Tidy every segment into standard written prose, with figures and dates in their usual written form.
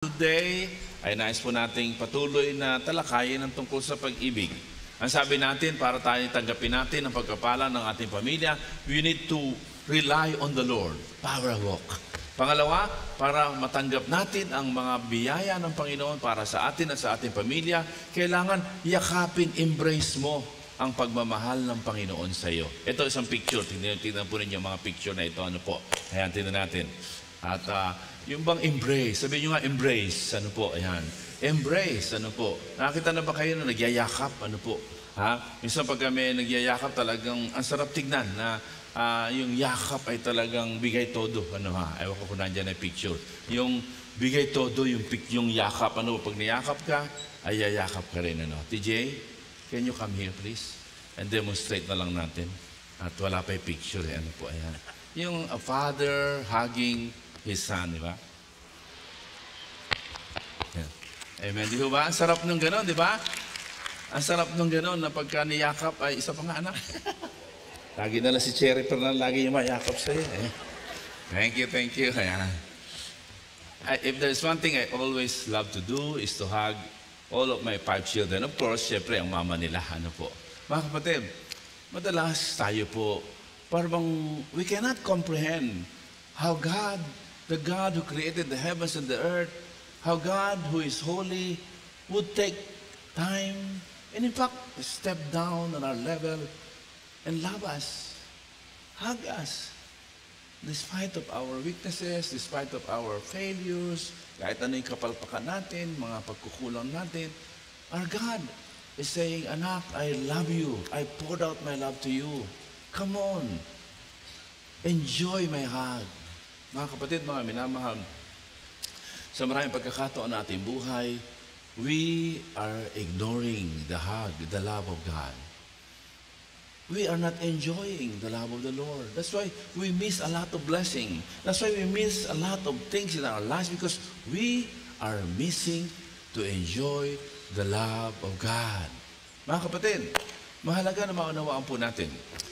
Today ay nais po nating patuloy na talakayin ang tungkol sa pag-ibig. Ang sabi natin, para tayo tanggapin natin ang pagkapala ng ating pamilya, we need to rely on the Lord. Power walk. Pangalawa, para matanggap natin ang mga biyaya ng Panginoon para sa atin at sa ating pamilya, kailangan yakapin, embrace mo ang pagmamahal ng Panginoon sa iyo. Ito isang picture. Tingnan po ninyo mga picture na ito. Ano po? Ayan, tingnan natin. At yung bang embrace, sabi nyo nga embrace, ano po, ayan. Embrace, ano po. Nakakita na ba kayo na nagyayakap, ano po? Ha? Minsan pag kami nagyayakap talagang, ang sarap tignan na yung yakap ay talagang bigay todo, ano ha? Ewan ko kung nandyan na picture. Yung bigay todo, yung yakap, ano, pag niyakap ka, ay yayakap ka rin, ano. TJ, can you come here please? And demonstrate na lang natin. At wala pa yung picture, ano po, ayan. Yung a father hugging his son, di ba? Yeah. Amen. Di ba? Ang sarap nung gano'n, di ba? Ang sarap nung gano'n na pagka niyakap ay isa pa nga anak. Lagi na lang si Cherry Pernal, lagi yung mayakap sa'yo. Eh. Thank you, thank you. Ayan. If there's one thing I always love to do is to hug all of my 5 children. Of course, syempre, ang mama nila, ano po. Mga kapatid, madalas tayo po, parang we cannot comprehend how God, the God who created the heavens and the earth, how God who is holy would take time and in fact step down on our level and love us, hug us, despite of our weaknesses, despite of our failures, kahit ano yung kapalpakan natin, mga pagkukulang natin, our God is saying, anak, I love you. I poured out my love to you. Come on. Enjoy my hug. Mga kapatid, mga minamahal, sa maraming pagkakataon na ating buhay, we are ignoring the hug, the love of God. We are not enjoying the love of the Lord. That's why we miss a lot of blessing. That's why we miss a lot of things in our lives because we are missing to enjoy the love of God. Mga kapatid, mahalaga na maunawaan po natin.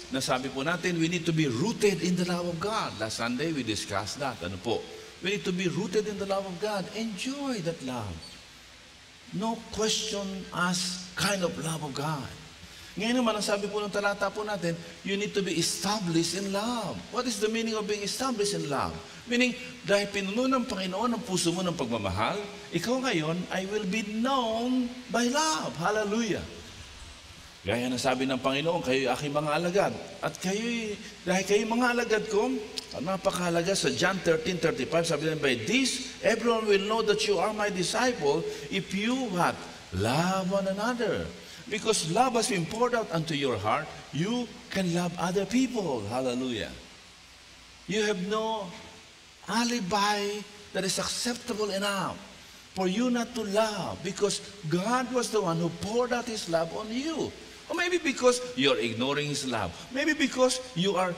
Nasabi po natin, we need to be rooted in the love of God. Last Sunday, we discussed that. Ano po? We need to be rooted in the love of God. Enjoy that love. No question ask kind of love of God. Ngayon naman, ang sabi po ng talata po natin, you need to be established in love. What is the meaning of being established in love? Meaning, dahil pinuno ng Panginoon ang puso mo ng pagmamahal, ikaw ngayon ay will be known by love. Hallelujah. Gaya na sabi ng Panginoon, kayo aking mga alagad. At kayo, dahil kayo mga alagad ko, napakahalaga sa John 13:35, sabi nila, by this, everyone will know that you are my disciple if you what? Love one another. Because love has been poured out unto your heart, you can love other people. Hallelujah. You have no alibi that is acceptable enough for you not to love because God was the one who poured out His love on you. Or maybe because you're ignoring His love. Maybe because you are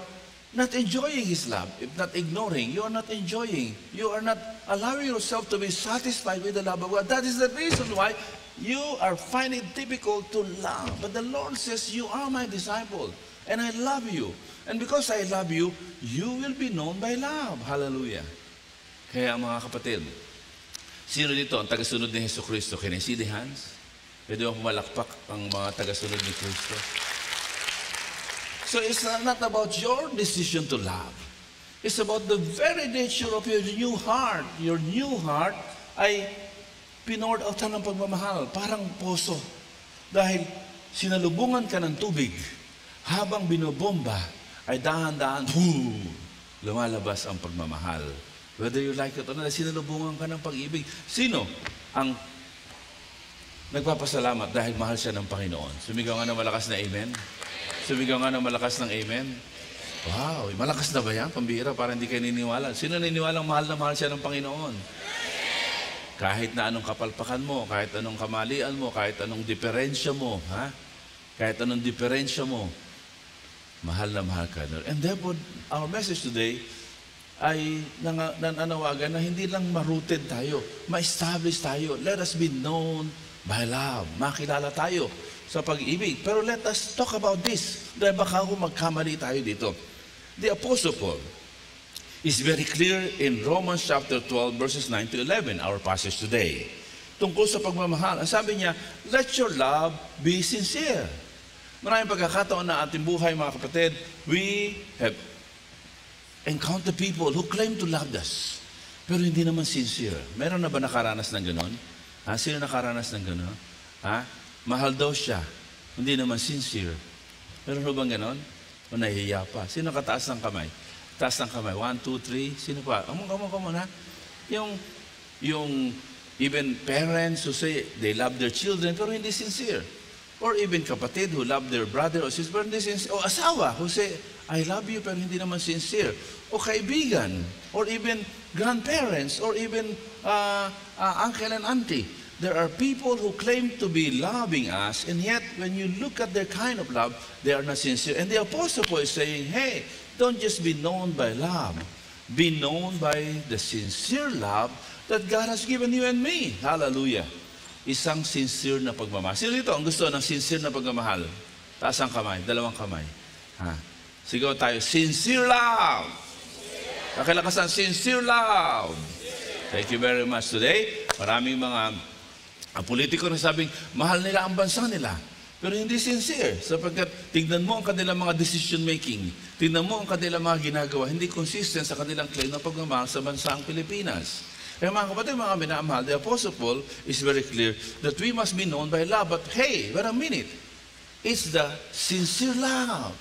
not enjoying His love. If not ignoring, you are not enjoying. You are not allowing yourself to be satisfied with the love of God. That is the reason why you are finding it difficult to love. But the Lord says, you are my disciple. And I love you. And because I love you, you will be known by love. Hallelujah. Kaya mga kapatid, sino dito ang tagasunod ni Jesu Cristo? Can I see the hands? Pwede mo pumalakpak ang mga tagasunod ni Cristo. So it's not about your decision to love. It's about the very nature of your new heart. Your new heart ay pinoured out ng pagmamahal, parang poso. Dahil sinalubungan ka ng tubig, habang binobomba, ay dahan-dahan, lumalabas ang pagmamahal. Whether you like it or not, sinalubungan ka ng pag-ibig. Sino ang nagpapasalamat dahil mahal siya ng Panginoon? Sumigaw nga ng malakas na amen. Sumigaw nga ng malakas ng amen. Wow, malakas na ba yan? Pambihira, para hindi kayo niniwala. Sino niniwalang mahal na mahal siya ng Panginoon? Kahit na anong kapalpakan mo, kahit anong kamalian mo, kahit anong diferensya mo, ha? Kahit anong diferensya mo, mahal na mahal ka. And therefore, our message today ay nananawagan na hindi lang ma-rooted tayo, ma-establish tayo. Let us be known by love. Makilala tayo sa pag-ibig. Pero let us talk about this. Dahil baka ako magkamali tayo dito. The Apostle Paul, is very clear in Romans chapter 12, verses 9 to 11, our passage today. Tungkol sa pagmamahal, ang sabi niya, let your love be sincere. Maraming pagkakataon na ating buhay, mga kapatid, we have encountered people who claim to love us, pero hindi naman sincere. Meron na ba nakaranas ng ganon? Sino nakaranas ng ganon? Mahal daw siya, hindi naman sincere. Meron na bang ganon? O nahihiya pa? Sino kataas ng kamay? Taas ng kamay. 1, 2, 3. Sino pa? Come on, ha? Yung even parents who say they love their children pero hindi sincere. Or even kapatid who love their brother or sister pero hindi sincere. O asawa who say, I love you pero hindi naman sincere. O kaibigan. Or even grandparents. Or even uncle and auntie. There are people who claim to be loving us, and yet when you look at their kind of love, they are not sincere. And the Apostle Paul is saying, hey, don't just be known by love. Be known by the sincere love that God has given you and me. Hallelujah. Isang sincere na pagmamahal. Sino dito ang gusto ng sincere na pagmamahal? Taas ang kamay, dalawang kamay. Sigaw tayo, sincere love. Kakilakasan, sincere love. Thank you very much today. Maraming mga ang politiko na sabing, mahal nila ang bansa nila. Pero hindi sincere. Sapagkat tignan mo ang kanilang mga decision making. Tignan mo ang kanilang mga ginagawa. Hindi consistent sa kanilang claim na pagmamahal sa bansang Pilipinas. Kaya mga kapatid, mga minamahal, the Apostle Paul is very clear that we must be known by love. But hey, wait a minute. It's the sincere love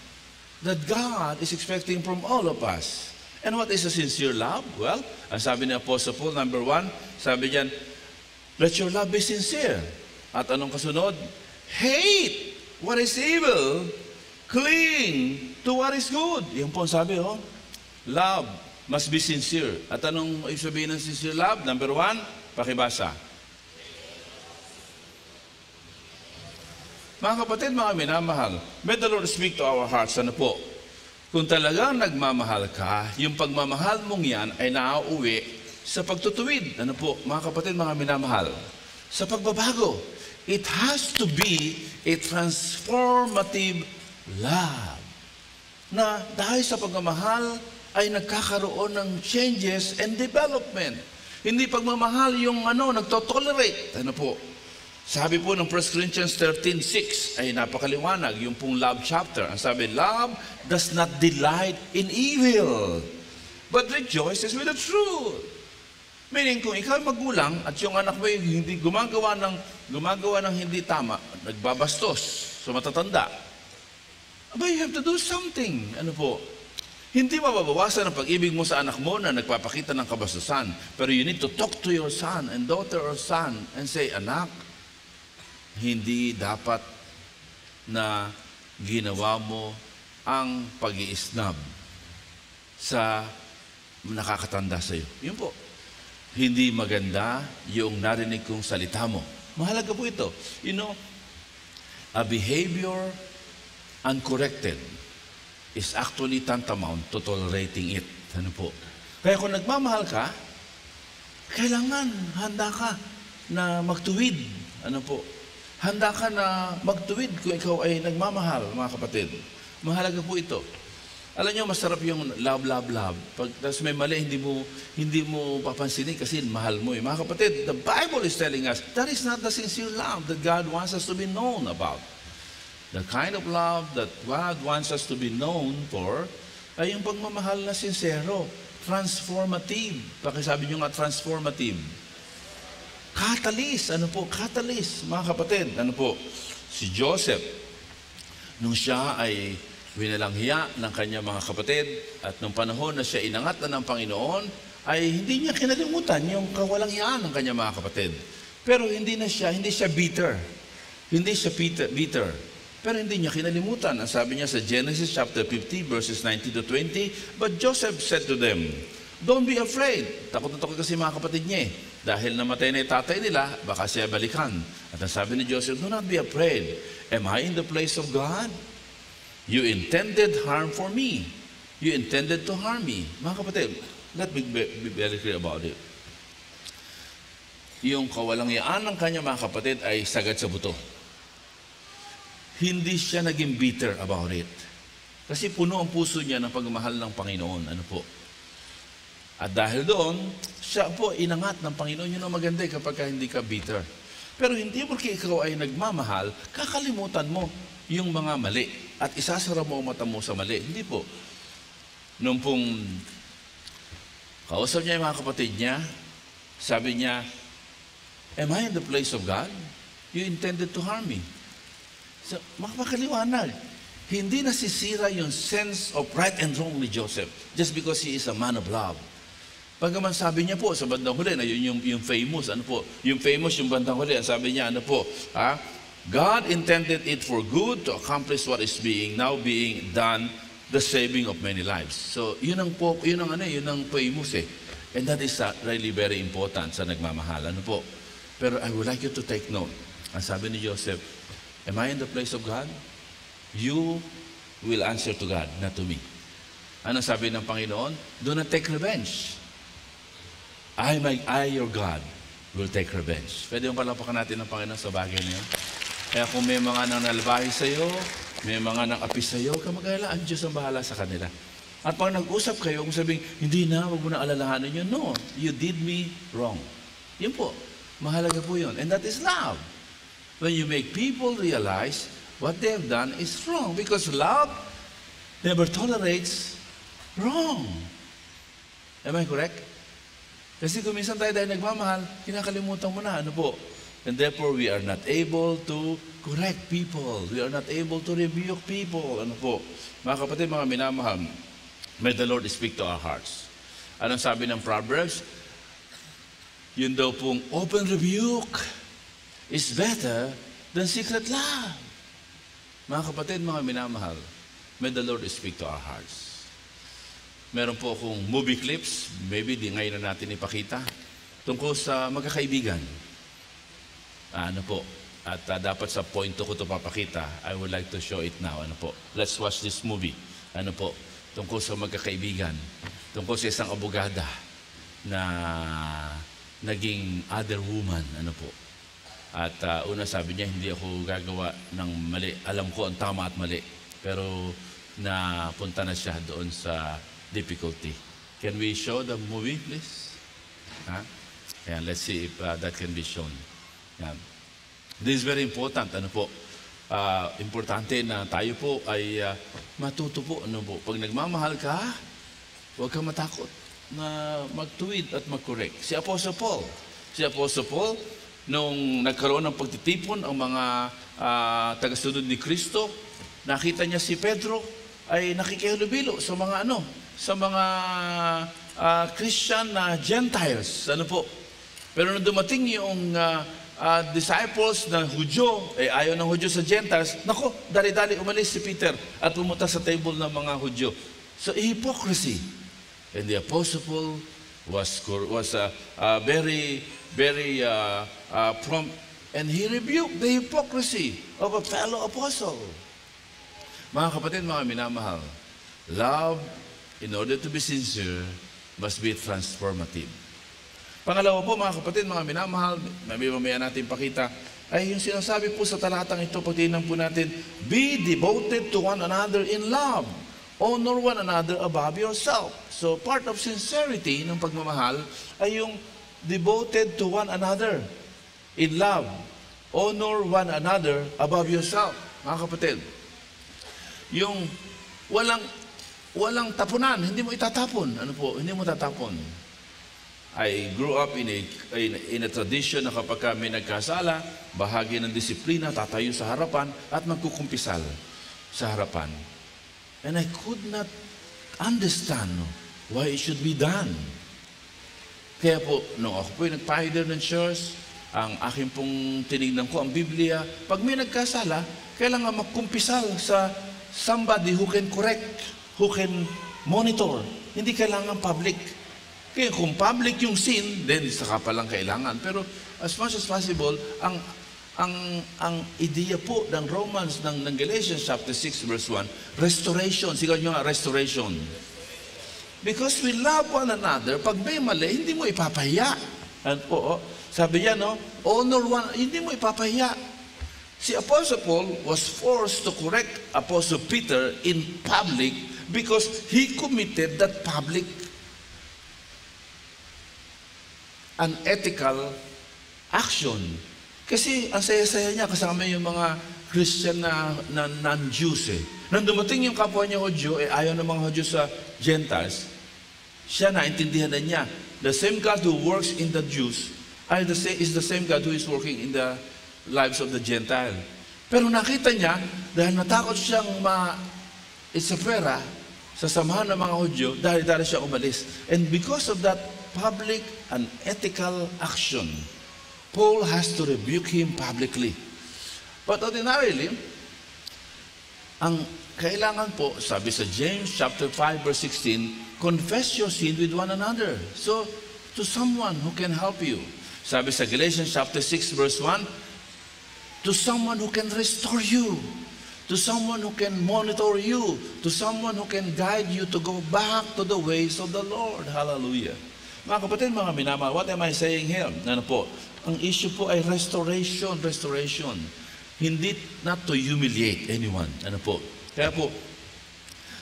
that God is expecting from all of us. And what is a sincere love? Well, ang sabi ni Apostle Paul, number 1, sabi diyan, let your love be sincere. At anong kasunod? Hate what is evil. Cling to what is good. Yan po ang sabi, love must be sincere. At anong ibig sabihin ng sincere love? Number 1, pakibasa. Mga kapatid, mga minamahal, may the Lord speak to our hearts. Ano po? Kung talagang nagmamahal ka, yung pagmamahal mong yan ay naauwi sa pagtutuwid. Ano po, mga kapatid, mga minamahal? Sa pagbabago. It has to be a transformative love. Na dahil sa pagmamahal ay nagkakaroon ng changes and development. Hindi pagmamahal yung nagtotolerate. Ano po? Sabi po ng 1 Corinthians 13:6 ay napakaliwanag, yung pong love chapter. Ang sabi, love does not delight in evil, but rejoices with the truth. Meaning, kung ikaw magulang at yung anak mo hindi gumagawa ng hindi tama, nagbabastos sa matatanda, you have to do something. Ano po? Hindi mababawasan ang pag-ibig mo sa anak mo na nagpapakita ng kabastusan. Pero you need to talk to your son and daughter or son and say, anak, hindi dapat na ginawa mo ang pag-iisnab sa nakakatanda sa iyo. Yun po. Hindi maganda yung narinig kong salita mo. Mahalaga po ito. A behavior uncorrected is actually tantamount to tolerating it. Ano po? Kaya kung nagmamahal ka, kailangan handa ka na magtuwid. Ano po? Handa ka na magtuwid kung ikaw ay nagmamahal, mga kapatid. Mahalaga po ito. Alam niyo, masarap yung love. Tapos may mali, hindi mo papansinin kasi mahal mo. Mga kapatid, the Bible is telling us that is not the sincere love that God wants us to be known about. The kind of love that God wants us to be known for ay yung pagmamahal na sincero, transformative. Pakisabi niyo nga, transformative. Catalyst, catalyst, mga kapatid. Si Joseph, nung siya ay winalanghiya ng kanyang mga kapatid at nung panahon na siya inangat na ng Panginoon, ay hindi niya kinalimutan yung kawalanghiyaan ng kanyang mga kapatid. Pero hindi siya bitter. Hindi siya bitter. Pero hindi niya kinalimutan. Ang sabi niya sa Genesis chapter 50 verses 19 to 20, but Joseph said to them, don't be afraid. Takot na takot kasi mga kapatid niya Dahil namatay na yung tatay nila, baka siya balikan. At ang sabi ni Joseph, do not be afraid. Am I in the place of God? You intended harm for me. You intended to harm me. Mga kapatid, let me be very clear about it. Yung kawalangyaan ng kanya mga kapatid ay sagad sa buto. Hindi siya naging bitter about it. Kasi puno ang puso niya ng pagmamahal ng Panginoon. Ano po? At dahil doon, siya po inangat ng Panginoon. Yun ang maganda kapag hindi ka bitter. Pero hindi porque ikaw ay nagmamahal, kakalimutan mo yung mga mali. At isasara mo ang mata mo sa mali. Hindi po. Nung pong kausap niya yung mga kapatid niya, sabi niya, am I in the place of God? You intended to harm me. So, makakaliwanag. Hindi nasisira yung sense of right and wrong ni Joseph just because he is a man of love. Pagkaman sabi niya po sa bandang huli, na yun yung famous, yung bandang huli, ang sabi niya, God intended it for good to accomplish what is now being done, the saving of many lives. So, yun ang famous eh. And that is really very important sa nagmamahal. Pero I would like you to take note. Ang sabi ni Joseph, am I in the place of God? You will answer to God, not to me. Ano sabi ng Panginoon? Do not take revenge. I, your God, will take revenge. Pwede yung palapakan natin ng Panginoon sa bagay na yun. Kaya kung may mga nang nalbahi sa iyo, may mga nang api sa iyo, kamag-alala, ang Diyos ang bahala sa kanila. At pag nag-usap kayo, kung sabing, hindi na, wag mo na alalahanin yun. No, you did me wrong. Yun po, mahalaga po yun. And that is love. When you make people realize what they have done is wrong. Because love never tolerates wrong. Am I correct? Kasi kung minsan tayo dahil nagmamahal, kinakalimutan mo na, And therefore, we are not able to correct people. We are not able to rebuke people. Mga kapatid, mga minamahal, may the Lord speak to our hearts. Anong sabi ng Proverbs? Yun daw pong open rebuke is better than secret love. Mga kapatid, mga minamahal, may the Lord speak to our hearts. Meron po akong movie clips, maybe di ngayon na natin ipakita, tungkol sa magkakaibigan. At dapat sa point ko ito papakita. I would like to show it now. Let's watch this movie. Tungkol sa magkakaibigan. Tungkol sa isang abogada na naging other woman. At una sabi niya, hindi ako gagawa ng mali. Alam ko ang tama at mali. Pero napunta na siya doon sa difficulty. Can we show the movie, please? And let's see if that can be shown. This is very important. Importante na tayo po ay matuto po. Pag nagmamahal ka, huwag kang matakot na magtuwid at mag-correct. Si Apostle Paul, nung nagkaroon ng pagtitipon ang mga tagasunod ni Kristo, nakita niya si Pedro ay nakikihalubilo sa mga Christian na Gentiles. Pero nung dumating yung disciples na Hudyo, ayaw ng Hudyo sa Gentiles, dali-dali umalis si Peter at pumunta sa table ng mga Hudyo. So, hypocrisy. And the Apostle Paul was very prompt, and he rebuked the hypocrisy of a fellow apostle. Mga kapatid, mga minamahal, love, in order to be sincere, must be transformative. Pangalawa po, mga kapatid, mga minamahal, mamaya natin pakita, ay yung sinasabi po sa talatang ito, pagtinan po natin, be devoted to one another in love. Honor one another above yourself. So, part of sincerity ng pagmamahal ay yung devoted to one another in love. Honor one another above yourself. Mga kapatid, yung walang tapunan, hindi mo itatapon. Hindi mo tatapon. I grew up in a tradition na kapag kami nagkasala, bahagi ng disiplina, tatayo sa harapan at magkukumpisal sa harapan. And I could not understand why it should be done. Kaya po, nung ako po nagpahidar ng church, ang aking pong tinignan ko, ang Biblia, pag may nagkasala, kailangan magkumpisal sa somebody who can correct, who can monitor. Hindi kailangan public. Kaya kung public yung sin, then saka pa lang kailangan. Pero as much as possible, ang ideya po ng Romans, ng Galatians chapter 6 verse 1, restoration. Sigaw nyo nga, restoration. Because we love one another, pag may mali, hindi mo ipapahiya. Sabi niya, honor one, hindi mo ipapahiya. Si Apostle Paul was forced to correct Apostle Peter in public because he committed that public unethical action. Kasi ang saya-saya niya kasama yung mga Christian na non-Jews eh. Nang dumating yung kapwa niya Hudyo, ayaw ng mga Hudyo sa Gentiles, siya naintindihan na niya. The same God who works in the Jews is the same God who is working in the lives of the Gentile. Pero nakita niya, dahil natakot siyang ma-isafera sa samahan ng mga Hudyo, dahil siya umalis. And because of that public and ethical action, Paul has to rebuke him publicly. But ordinarily, ang kailangan po, sabi sa James chapter 5 verse 16, confess your sin with one another. So, to someone who can help you. Sabi sa Galatians chapter 6 verse 1, to someone who can restore you. To someone who can monitor you. To someone who can guide you to go back to the ways of the Lord. Hallelujah. Mga kapatid, mga minamahal, what am I saying here? Ano po? Ang issue po ay restoration. Hindi not to humiliate anyone. Ano po? Kaya po,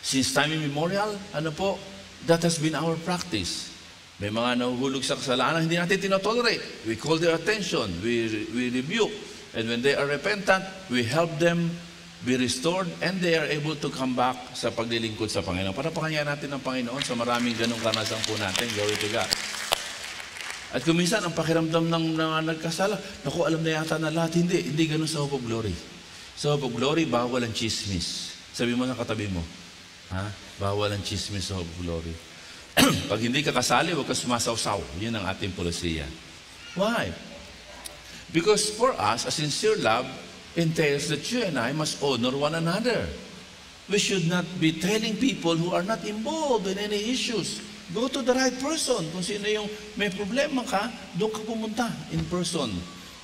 since time immemorial, ano po, that has been our practice. May mga nahuhulog sa kasalanan, hindi natin tinotolerate. We call their attention, we rebuke. And when they are repentant, we help them be restored and they are able to come back sa paglilingkod sa Panginoon. Para pakinggan natin ng Panginoon sa maraming ganong karanasan po natin. Glory to God. At kung minsan, ang pakiramdam ng nagkasala, naku, alam na yata na lahat. Hindi ganun sa Hope of Glory. Sa Hope of Glory, bawal ang chismis. Sabi mo sa katabi mo, bawal ang chismis sa Hope of Glory. Pag hindi ka kasali, huwag ka sumasawsaw. Yun ang ating polisiya. Why? Because for us, a sincere love entails that you and I must honor one another. We should not be telling people who are not involved in any issues. Go to the right person. Kung sino yung may problema ka, doon ka pumunta in person.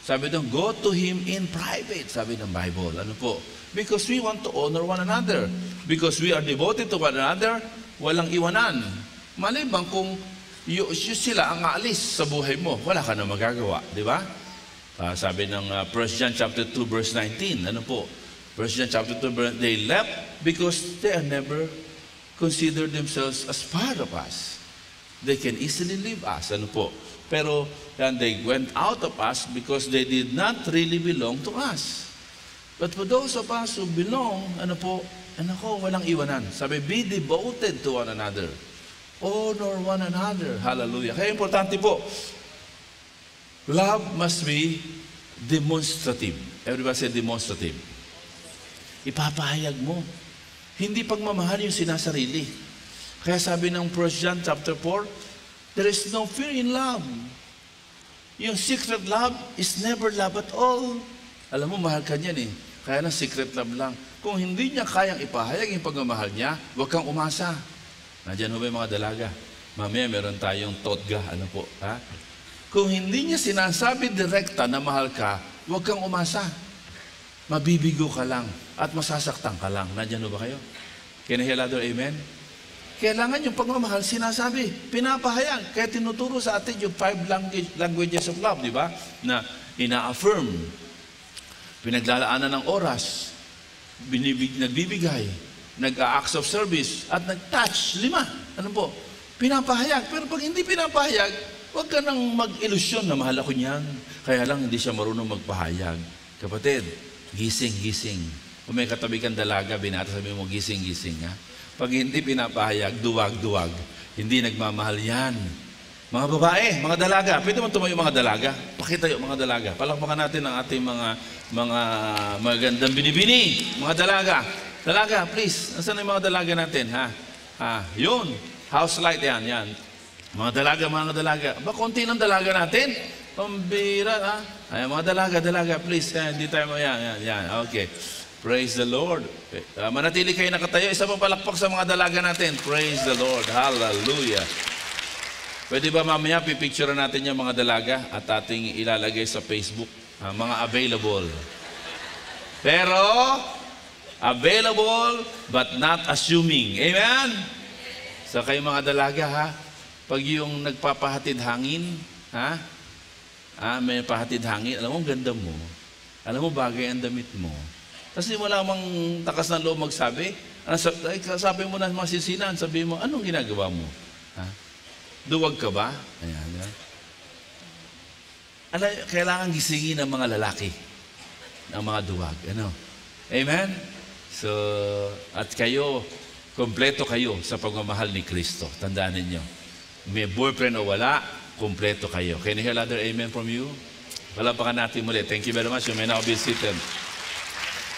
Sabi doon, go to him in private, sabi ng Bible. Ano po? Because we want to honor one another. Because we are devoted to one another, walang iwanan. Malibang kung sila ang aalis sa buhay mo, wala ka na magagawa. Di ba? Sabi ng 1 John chapter 2 verse 19, ano po? 1 John chapter 2, they left because they are never consider themselves as part of us. They can easily leave us, ano po. Pero, and they went out of us because they did not really belong to us. But for those of us who belong, ano po, walang iwanan. Sabi, be devoted to one another. Honor one another. Hallelujah. Kaya importante po, love must be demonstrative. Everybody say demonstrative. Ipapahayag mo. Hindi pagmamahal yung sinasarili. Kaya sabi ng 1 John chapter 4, there is no fear in love. Yung secret love is never love at all. Alam mo, mahal ka niyan eh. Kaya lang secret love lang. Kung hindi niya kayang ipahayag yung pagmamahal niya, huwag kang umasa. Nandiyan ho ba yung mga dalaga? Mamaya meron tayong totga. Ano po? Ha? Kung hindi niya sinasabi direkta na mahal ka, huwag kang umasa. Mabibigo ka lang at masasaktan ka lang. Nandiyan ba kayo? Can I hear louder? Amen? Kailangan yung pagmamahal sinasabi, pinapahayag. Kaya tinuturo sa atin yung 5 languages of love, di ba? Na ina-affirm, pinaglalaanan ng oras, nagbibigay, nag-acts of service, at nag-touch, 5. Ano po? Pinapahayag. Pero pag hindi pinapahayag, huwag ka nang mag-ilusyon na mahal ako niyan. Kaya lang hindi siya marunong magpahayag. Kapatid, gising. Kung may katabi kang dalaga, binata, sabi mo, gising, ha? Pag hindi pinapahayag, duwag. Hindi nagmamahal yan. Mga babae, mga dalaga, pwede mo tumayo mga dalaga? Pakita yung mga dalaga. Palakpakan natin ang ating mga magandang binibini. Mga dalaga. Dalaga, please. Nasaan yung mga dalaga natin, ha? Yun. House light yan. Mga dalaga. Ba, konti ng dalaga natin? Pambira, ha? Ay, mga dalaga, please. Hindi tayo, yan. Okay. Praise the Lord. Manatili kayo nakatayo. Isa pang palakpak sa mga dalaga natin. Praise the Lord. Hallelujah. Pwede ba mamaya pipicture natin yung mga dalaga at ating ilalagay sa Facebook? Mga available. Pero, available but not assuming. Amen? So kayo mga dalaga, ha? Pag yung nagpapahatid hangin, ha? May pahatid hangin. Alam mo, ang ganda mo. Alam mo, bagay ang damit mo. Kasi wala mang takas ng loob magsabi. Sabi mo na masisinan, sabi mo, anong ginagawa mo? Ha? Duwag ka ba? Ayan. kailangan gisingin ng mga lalaki, ng mga duwag. Ano? Amen? So, at kayo, kompleto kayo sa pagmamahal ni Kristo. Tandaan ninyo. May boyfriend o wala, kompleto kayo. Can you hear another amen from you? Palapakan natin muli. Thank you very much. You may now be seated.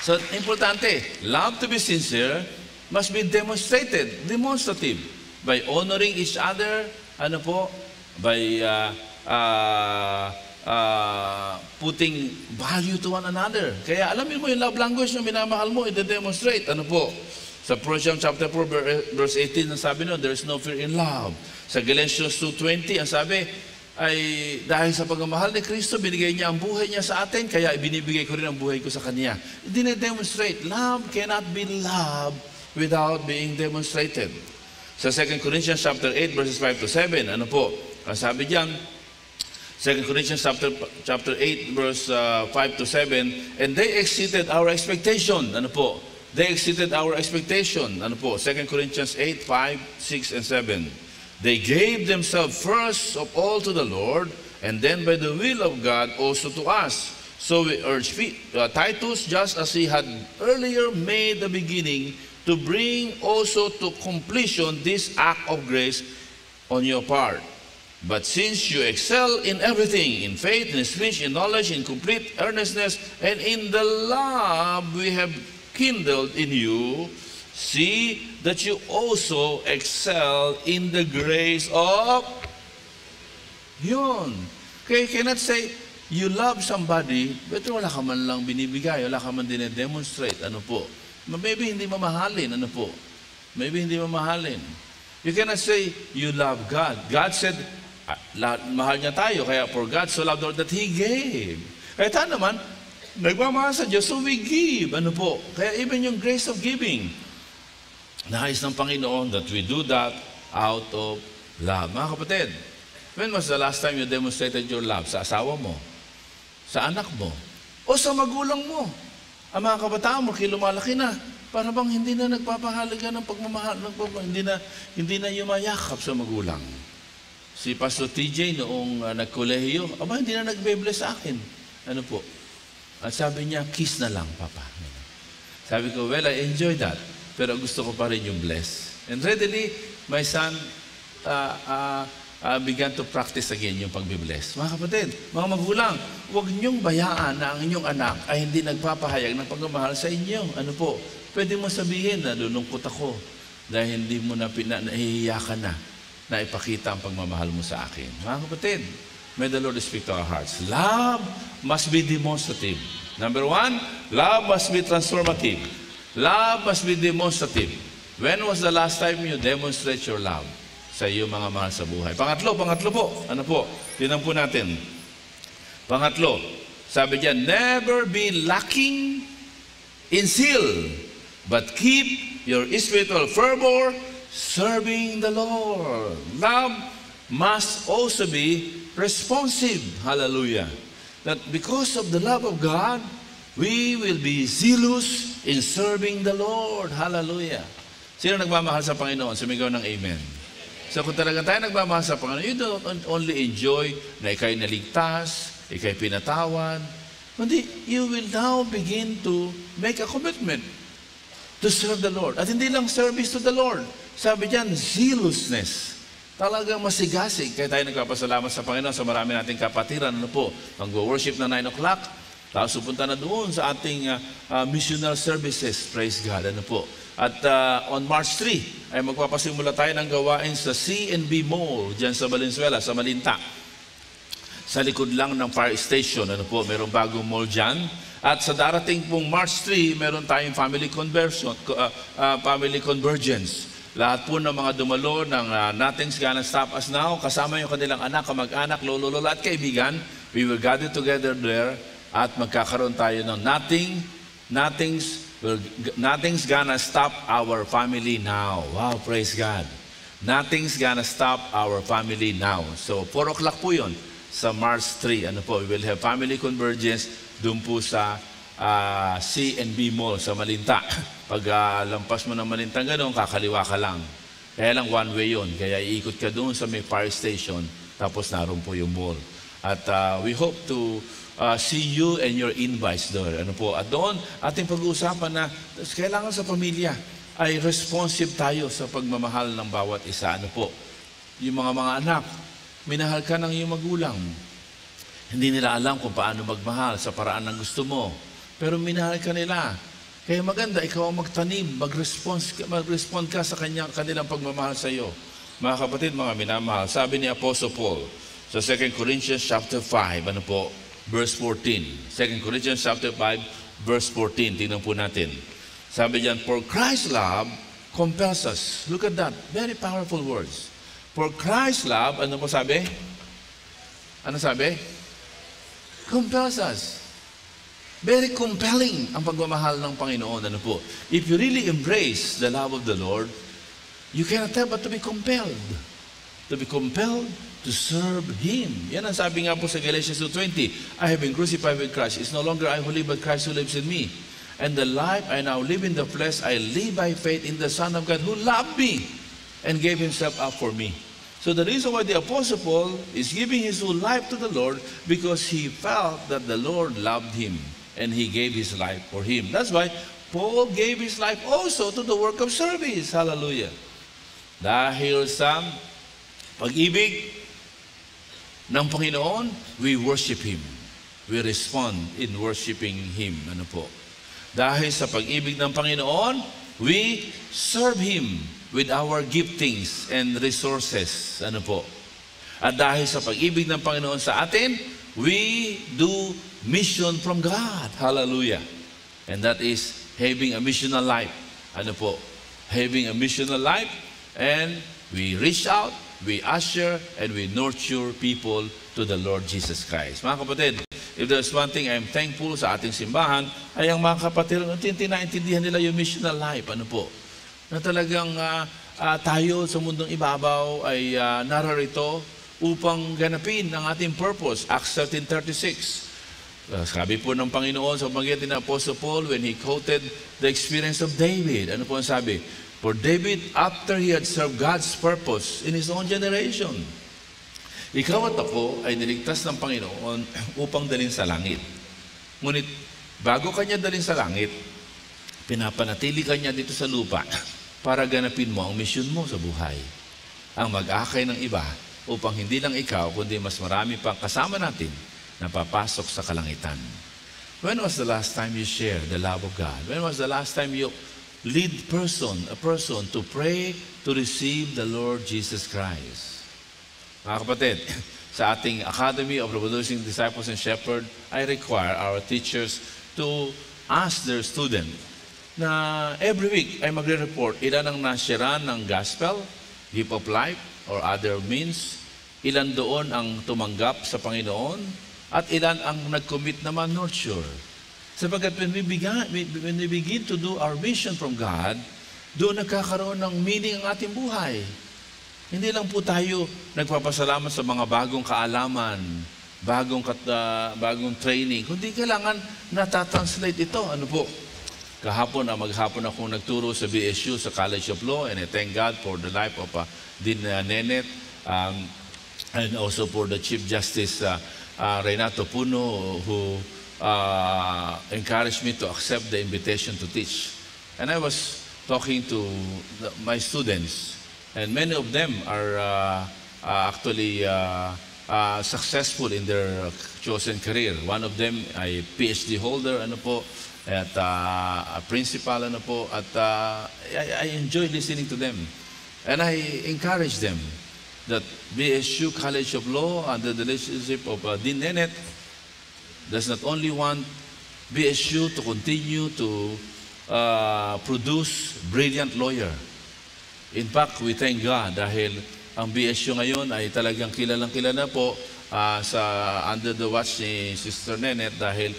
So, importante, love to be sincere must be demonstrated, demonstrative, by honoring each other, ano po, by putting value to one another. Kaya alamin mo yung love language na minamahal mo, i-demonstrate. Ano po? Sa Proverbs chapter 4, verse 18, ang sabi no, there is no fear in love. Sa Galatians 2:20, ang sabi, ay dahil sa pagmamahal ni Kristo, binigay niya ang buhay niya sa atin, kaya ibinibigay ko rin ang buhay ko sa Kanya. Dine-demonstrate. Love cannot be love without being demonstrated. Sa 2 Corinthians chapter 8, verses 5 to 7, ano po? Ang sabi diyan, 2 Corinthians chapter 8, verse 5 to 7, and they exceeded our expectation. Ano po? They exceeded our expectation. Ano po? 2 Corinthians 8, 5, 6, and 7. They gave themselves first of all to the Lord, and then by the will of God also to us. So we urge Titus, just as he had earlier made the beginning, to bring also to completion this act of grace on your part. But since you excel in everything, in faith, in speech, in knowledge, in complete earnestness, and in the love we have kindled in you, see that you also excel in the grace of yun. Okay, cannot say you love somebody, but wala ka man lang binibigay, wala ka man dine-demonstrate. Ano po? Maybe hindi mamahalin. Ano po? Maybe hindi mamahalin. You cannot say you love God. God said, mahal niya tayo, kaya for God so loved the world that He gave. Kaya tayo naman, nagmamahal sa Diyos, so we give. Ano po? Kaya even yung grace of giving, nais ng Panginoon that we do that out of love. Mga kapatid, when was the last time you demonstrated your love? Sa asawa mo? Sa anak mo? O sa magulang mo? Ang mga kabataan mo, lumalaki na, para bang hindi na nagpapahalaga ng pagmamahal, hindi na yumayakap sa magulang. Si Pastor TJ noong nagkolehiyo, aba, hindi na nagbe-bless sa akin. Ano po? At sabi niya, kiss na lang, Papa. Sabi ko, well, I enjoy that. Pero gusto ko pa rin yung bless. And readily, my son began to practice again yung pagbibless. Mga kapatid, mga magulang, huwag niyong bayaan na ang inyong anak ay hindi nagpapahayag ng pagmamahal sa inyo. Ano po? Pwede mo sabihin na lulungkot ako dahil hindi mo na nahihiya ka na ipakita ang pagmamahal mo sa akin. Mga kapatid, may the Lord speak to our hearts. Love must be demonstrative. Number 1, love must be transformative. Love must be demonstrative. When was the last time you demonstrate your love sa iyong mga mahal sa buhay? Pangatlo po. Ano po? Tinan po natin. Pangatlo, sabi diyan, never be lacking in zeal, but keep your spiritual fervor serving the Lord. Love must also be responsive. Hallelujah. That because of the love of God, we will be zealous in serving the Lord. Hallelujah. Sino nagmamahal sa Panginoon? Sumigaw ng amen. So kung talaga tayo nagmamahal sa Panginoon, you don't only enjoy na ikay naligtas, ikay pinatawad, kundi you will now begin to make a commitment to serve the Lord. At hindi lang service to the Lord. Sabi diyan, zealousness. Talagang masigasig. Kaya tayo nagpapasalamat sa Panginoon sa marami nating kapatiran. Ano po? Mag-worship na 9 o'clock. Tapos pupunta na doon sa ating missional services. Praise God. Ano po? At on March 3, ay magpapasimula tayo ng gawain sa C&B Mall, dyan sa Valenzuela, sa Malinta. Sa likod lang ng fire station. Ano po? Merong bagong mall dyan. At sa darating pong March 3, meron tayong family convergence. Lahat po ng mga dumalo ng Nothing's Gonna Stop Us Now, kasama yung kanilang anak, kamag-anak, lolo, lola at kaibigan, we will gather together there at magkakaroon tayo ng Nothing's Gonna Stop Our Family Now. Wow, praise God. Nothing's Gonna Stop Our Family Now. So, 4 o'clock po yun sa March 3. Ano po, we will have family convergence doon po sa C&B Mall sa Malinta. Pag lampas mo ng Malintang gano'n, kakaliwa ka lang. Kaya lang one way yun. Kaya iikot ka doon sa may fire station, tapos naroon po yung mall. At we hope to see you and your invites doon. Ano po? At doon, ating pag-uusapan na kailangan sa pamilya ay responsive tayo sa pagmamahal ng bawat isa. Ano po? Yung mga anak, minahal ka ng iyong magulang. Hindi nila alam kung paano magmahal sa paraan ng gusto mo. Pero minahal ka nila. Kaya maganda, ikaw ang magtanim, mag-respond ka sa kanilang pagmamahal sa iyo. Mga kapatid, mga minamahal, sabi ni Apostle Paul sa 2 Corinthians chapter 5, ano po, verse 14. 2 Corinthians chapter 5, verse 14. Tingnan po natin. Sabi diyan, for Christ's love compels us. Look at that. Very powerful words. For Christ's love, ano po sabi? Ano sabi? Compels us. Very compelling ang pagmamahal ng Panginoon. Ano po? If you really embrace the love of the Lord, you cannot help but to be compelled. To be compelled to serve Him. Yan ang sabi nga po sa Galatians 2:20. I have been crucified with Christ. It's no longer I who live, but Christ who lives in me. And the life I now live in the flesh, I live by faith in the Son of God who loved me and gave Himself up for me. So the reason why the Apostle Paul is giving his whole life to the Lord, because he felt that the Lord loved him and he gave his life for him. That's why Paul gave his life also to the work of service. Hallelujah. Dahil sa pag-ibig ng Panginoon, we worship Him. We respond in worshiping Him. Ano po? Dahil sa pag-ibig ng Panginoon, we serve Him with our giftings and resources. Ano po? At dahil sa pag-ibig ng Panginoon sa atin, we do mission from God. Hallelujah. And that is having a missional life. Ano po? Having a missional life, and we reach out, we usher, and we nurture people to the Lord Jesus Christ. Mga kapatid, if there's one thing I'm thankful sa ating simbahan, ay ang mga kapatid, naintindihan nila yung missional life. Ano po? Na talagang tayo sa mundong ibabaw ay nararito upang ganapin ang ating purpose. Acts 13:36. Sabi po ng Panginoon sa pamamagitan ng Apostle Paul when he quoted the experience of David. Ano po ang sabi? For David, after he had served God's purpose in his own generation, ikaw at ako ay niligtas ng Panginoon upang dalhin sa langit. Ngunit bago kanya dalhin sa langit, pinapanatili kanya dito sa lupa para ganapin mo ang misyon mo sa buhay. Ang mag-akay ng iba upang hindi lang ikaw, kundi mas marami pang kasama natin na papasok sa kalangitan. When was the last time you shared the love of God? When was the last time you lead a person to pray to receive the Lord Jesus Christ? Mga kapatid, sa ating Academy of Reproducing Disciples and Shepherds, I require our teachers to ask their student na every week ay magre-report ilan ang nasyaran ng gospel, gift of life, or other means, ilan doon ang tumanggap sa Panginoon, at ilan ang nag-commit naman nurture. Sapagkat when we begin to do our mission from God, doon nagkakaroon ng meaning ang ating buhay. Hindi lang po tayo nagpapasalamat sa mga bagong kaalaman, bagong training, kundi kailangan natatranslate ito. Ano po? Maghapon akong nagturo sa BSU, sa College of Law, and I thank God for the life of Dean Nenet, and also for the Chief Justice Renato Puno, who encouraged me to accept the invitation to teach. And I was talking to my students, and many of them are actually successful in their chosen career. One of them ay PhD holder, ano po, at a principal, ano po, at I enjoy listening to them. And I encourage them that BSU College of Law, under the leadership of Dean Nenet, does not only want BSU to continue to produce brilliant lawyer. In fact, we thank God dahil ang BSU ngayon ay talagang kilalang-kilala po under the watch ni Sister Nenet, dahil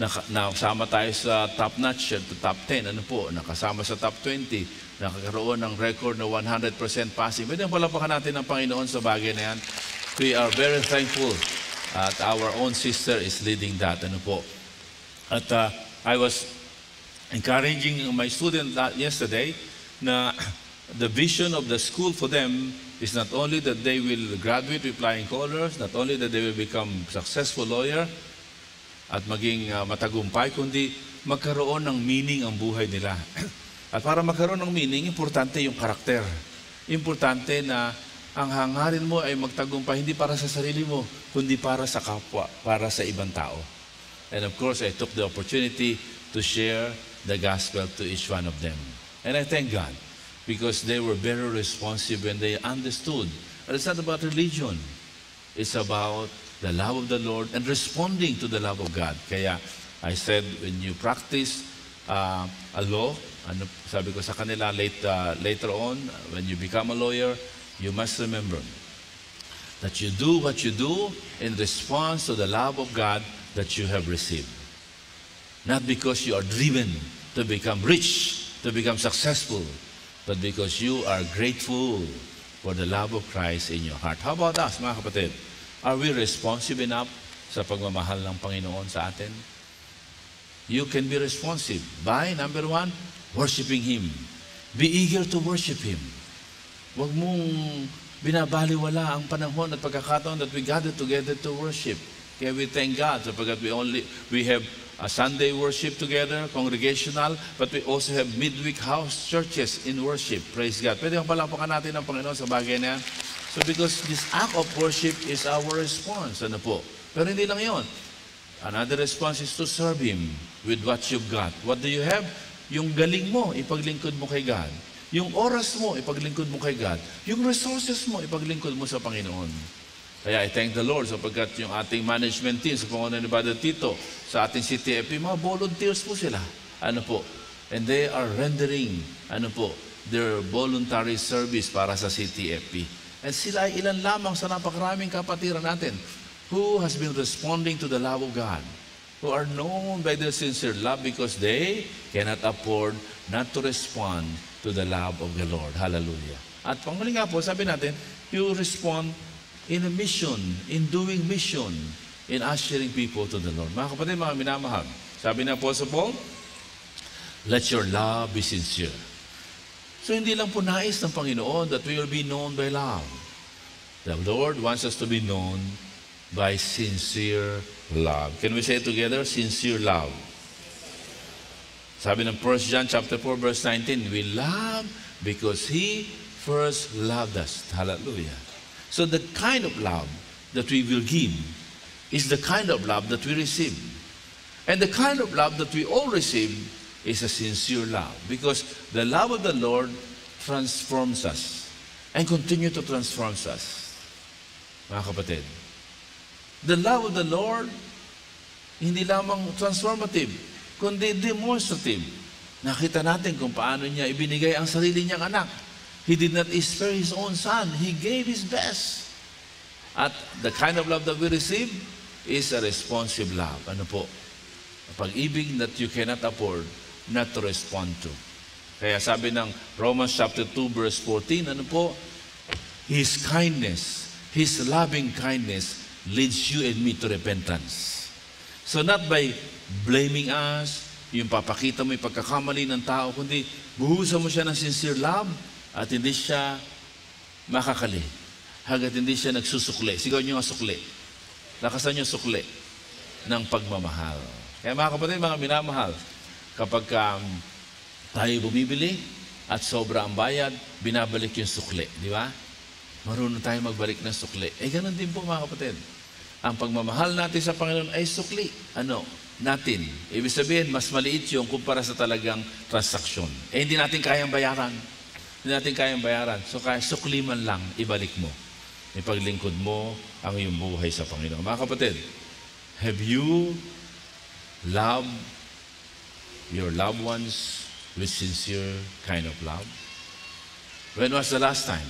nakasama tayo sa top notch, top 10, ano po, nakasama sa top 20, nakakaroon ng record na 100% passing. Pwede palapakan natin ang Panginoon sa bagay na yan. We are very thankful at our own sister is leading that. Ano po. At I was encouraging my student yesterday na the vision of the school for them is not only that they will graduate with flying colors, not only that they will become successful lawyer at maging matagumpay, kundi magkaroon ng meaning ang buhay nila. At para magkaroon ng meaning, importante yung karakter. Importante na ang hangarin mo ay magtagumpay hindi para sa sarili mo, kundi para sa kapwa, para sa ibang tao. And of course, I took the opportunity to share the gospel to each one of them. And I thank God because they were very responsive when they understood. And it's not about religion. It's about the love of the Lord and responding to the love of God. Kaya I said, when you practice a law, sabi ko sa kanila later on, when you become a lawyer, you must remember that you do what you do in response to the love of God that you have received. Not because you are driven to become rich, to become successful, but because you are grateful for the love of Christ in your heart. How about us, mga kapatid? Are we responsive enough sa pagmamahal ng Panginoon sa atin? You can be responsive by, number one, worshiping Him. Be eager to worship Him. Huwag mong binabaliwala ang panahon at pagkakataon that we gather together to worship. Kaya we thank God sapagkat we have a Sunday worship together, congregational, but we also have midweek house churches in worship. Praise God. Pwede bang palapakan natin ang Panginoon sa bagay na yan? So because this act of worship is our response. Ano po? Pero hindi lang yon. Another response is to serve Him with what you've got. What do you have? Yung galing mo, ipaglingkod mo kay God. Yung oras mo, ipaglingkod mo kay God. Yung resources mo, ipaglingkod mo sa Panginoon. Kaya I thank the Lord sapagkat yung ating management team sa pangunan ni Brother Tito, sa ating CTFP, mga volunteers po sila. Ano po? And they are rendering, their voluntary service para sa CTFP. And sila ay ilan lamang sa napakaraming kapatiran natin who has been responding to the love of God, who are known by their sincere love because they cannot afford not to respond to the love of the Lord. Hallelujah. At panghuli nga po, sabi natin, you respond in a mission, in doing mission, in ushering people to the Lord. Mga kapatid, mga minamahal, sabi ng Apostle Paul, let your love be sincere. So hindi lang po nais ng Panginoon that we will be known by love. The Lord wants us to be known by sincere love. Can we say it together? Sincere love. Sabi ng 1 John chapter 4 verse 19, we love because He first loved us. Hallelujah. So the kind of love that we will give is the kind of love that we receive. And the kind of love that we all receive is a sincere love because the love of the Lord transforms us and continue to transform us. Mga kapatid, the love of the Lord, hindi lamang transformative, kundi demonstrative. Nakita natin kung paano niya ibinigay ang sarili niyang anak. He did not spare His own Son. He gave His best. At the kind of love that we receive is a responsive love. Ano po? Pag-ibig that you cannot afford not to respond to. Kaya sabi ng Romans chapter 2 verse 14, ano po? His kindness, His loving kindness leads you and me to repentance. So not by blaming us, yung papakita mo yung pagkakamali ng tao, kundi buhusan mo siya ng sincere love at hindi siya makakali. Hanggat hindi siya nagsusukli. Sigaw niyo nga sukli. Lakasan niyo sukli ng pagmamahal. Kaya mga kapatid, mga minamahal, kapag tayo bumibili at sobra ang bayad, binabalik yung sukli. Di ba? Marunong tayo magbalik ng sukli. Ganun din po mga kapatid. Ang pagmamahal natin sa Panginoon ay sukli. Natin. Ibig sabihin, mas maliit yung kumpara sa talagang transaksyon. Hindi natin kayang bayaran. Hindi natin kayang bayaran. So kaya sukli man lang, ibalik mo. Ipaglingkod mo ang iyong buhay sa Panginoon. Mga kapatid, have you loved your loved ones with sincere kind of love? When was the last time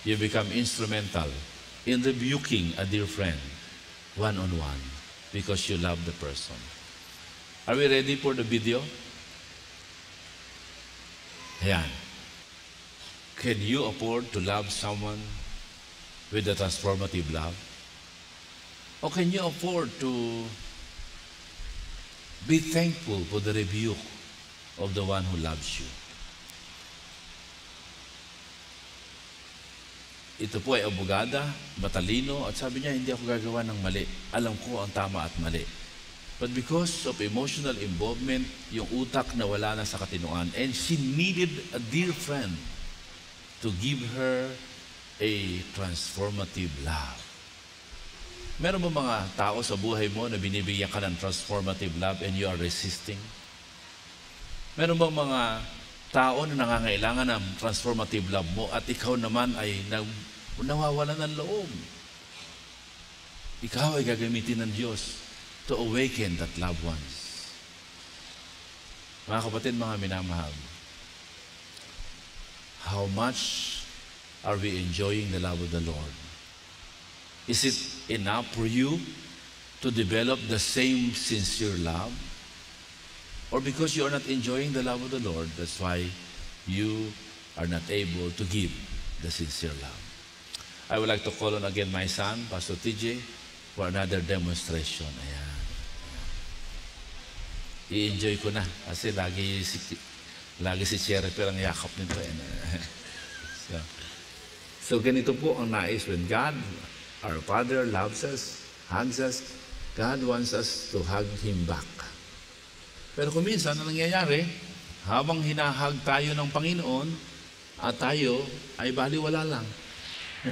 you become instrumental in rebuking a dear friend one-on-one because you love the person? Are we ready for the video? Ayan. Can you afford to love someone with a transformative love? Or can you afford to be thankful for the rebuke of the one who loves you? ito po ay abogada, matalino, at sabi niya, hindi ako gagawa ng mali. Alam ko ang tama at mali. But because of emotional involvement, yung utak na wala na sa katinuan, and she needed a dear friend to give her a transformative love. Meron ba mga tao sa buhay mo na binibigyan ka ng transformative love and you are resisting? Meron bang mga tao na nangangailangan ng transformative love mo at ikaw naman ay nawawalan ng loob? Ikaw ay gagamitin ng Diyos to awaken that loved ones. Mga kapatid, mga minamahal, how much are we enjoying the love of the Lord? Is it enough for you to develop the same sincere love? Or because you are not enjoying the love of the Lord, that's why you are not able to give the sincere love? I would like to call on again my son, Pastor TJ, for another demonstration. Ayan. I-enjoy ko na kasi lagi si Cherry pero ang yakap nito. So ganito po ang nais. When God, our Father, loves us, hugs us, God wants us to hug Him back. Pero kung minsan, ang nangyayari, habang hinahag tayo ng Panginoon, at tayo ay baliwala lang.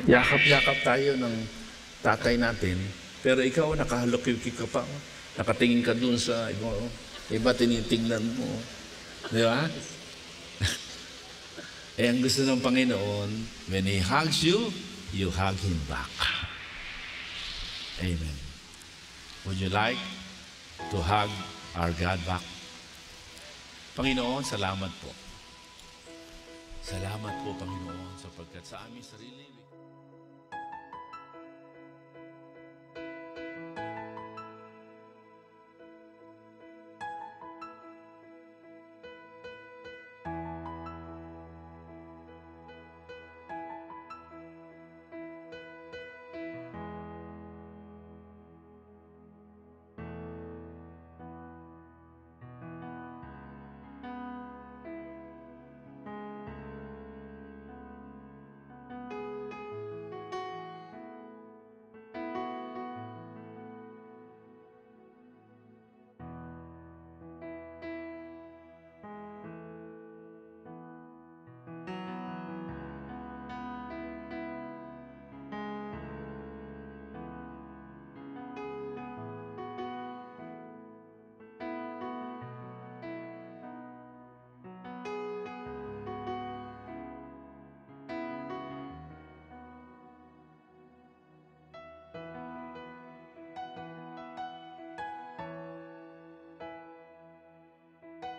Yakap-yakap tayo ng tatay natin, pero ikaw nakahalukik ka pa, nakatingin ka dun sa iba tinitingnan mo. Di ba? Eh, ang gusto ng Panginoon, when He hugs you, you hug Him back. Amen. Would you like to hug our God back? Panginoon, salamat po. Salamat po, Panginoon, sapagkat sa aming sarili,